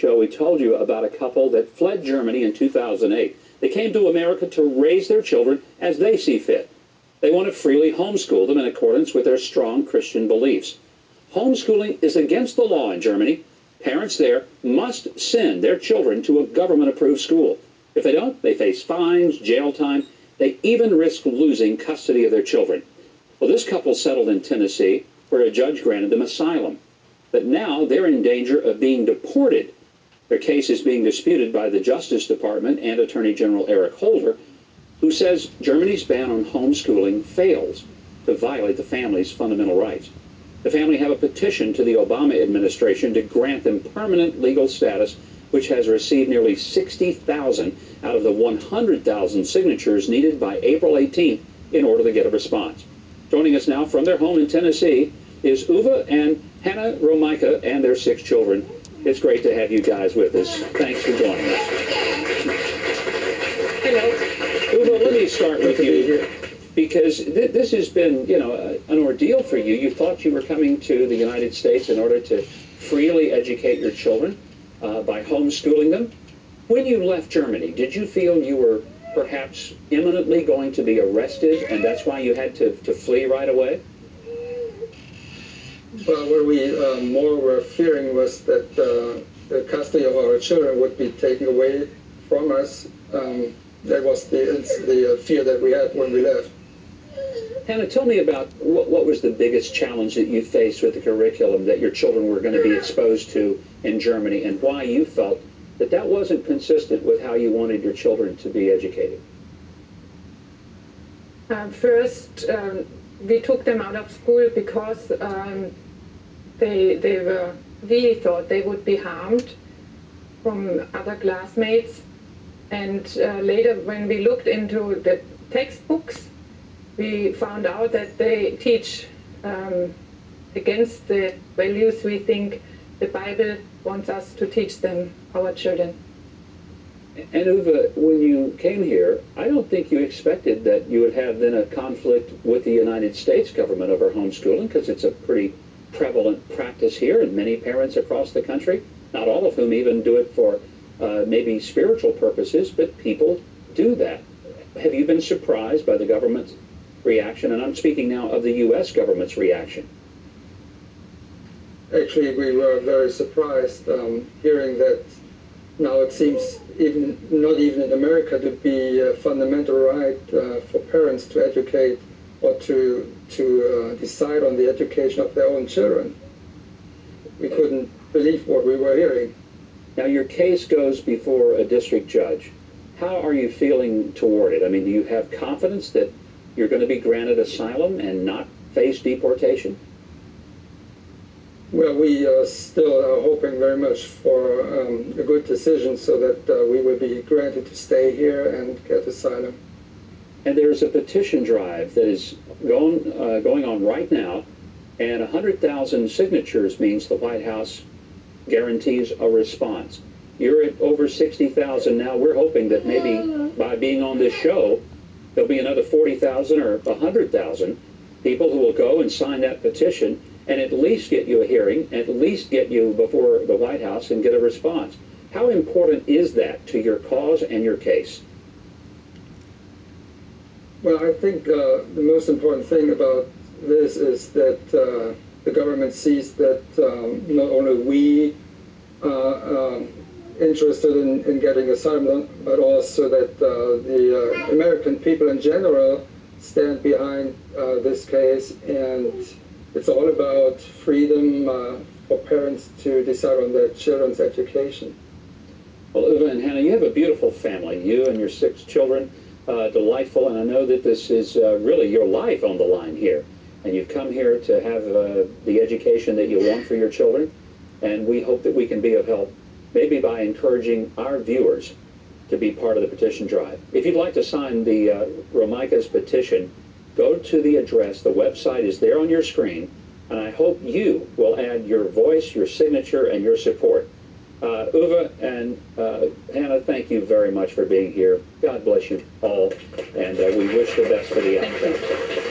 show, we told you about a couple that fled Germany in 2008. They came to America to raise their children as they see fit. They want to freely homeschool them in accordance with their strong Christian beliefs. Homeschooling is against the law in Germany. Parents there must send their children to a government-approved school. If they don't, they face fines, jail time. They even risk losing custody of their children. Well, this couple settled in Tennessee, where a judge granted them asylum. But now they're in danger of being deported. Their case is being disputed by the Justice Department and Attorney General Eric Holder, who says Germany's ban on homeschooling fails to violate the family's fundamental rights. The family have a petition to the Obama administration to grant them permanent legal status, which has received nearly 60,000 out of the 100,000 signatures needed by April 18th in order to get a response. Joining us now from their home in Tennessee is Uwe and Hannelore Romeike and their 6 children. It's great to have you guys with us. Thanks for joining us. Hello. Uwe, let me start with you, because this has been, an ordeal for you. You thought you were coming to the United States in order to freely educate your children by homeschooling them. When you left Germany, did you feel you were perhaps imminently going to be arrested, and that's why you had to flee right away? Well, what we more were fearing was that the custody of our children would be taken away from us. That was the fear that we had when we left. Hannah, tell me about what was the biggest challenge that you faced with the curriculum that your children were going to be exposed to in Germany, and why you felt that that wasn't consistent with how you wanted your children to be educated. First, we took them out of school because we thought they would be harmed from other classmates. And later, when we looked into the textbooks, we found out that they teach against the values we think the Bible wants us to teach them, our children. And Uwe, when you came here, I don't think you expected that you would have then a conflict with the United States government over homeschooling, because it's a pretty prevalent practice here, and many parents across the country, not all of whom even do it for maybe spiritual purposes, but people do that. Have you been surprised by the government's reaction? And I'm speaking now of the U.S. government's reaction. Actually, we were very surprised hearing that now it seems not even in America to be a fundamental right for parents to educate or to decide on the education of their own children. We couldn't believe what we were hearing. Now, your case goes before a district judge. How are you feeling toward it? I mean, do you have confidence that you're going to be granted asylum and not face deportation? Well, we still are hoping very much for a good decision so that we will be granted to stay here and get asylum. And there's a petition drive that is going on right now, and 100,000 signatures means the White House guarantees a response. You're at over 60,000 now. We're hoping that maybe by being on this show, there'll be another 40,000 or 100,000 people who will go and sign that petition and at least get you a hearing, at least get you before the White House and get a response. How important is that to your cause and your case? Well, I think the most important thing about this is that the government sees that not only we are interested in getting asylum, but also that the American people in general stand behind this case, and it's all about freedom for parents to decide on their children's education. Well, Uwe and Hannah, you have a beautiful family, you and your 6 children, delightful, and I know that this is really your life on the line here. And you've come here to have the education that you want for your children, and we hope that we can be of help, maybe by encouraging our viewers to be part of the petition drive. If you'd like to sign the Romeike's petition, go to the address. The website is there on your screen, and I hope you will add your voice, your signature, and your support. Uwe and Hannah, thank you very much for being here. God bless you all, and we wish the best for the outcome.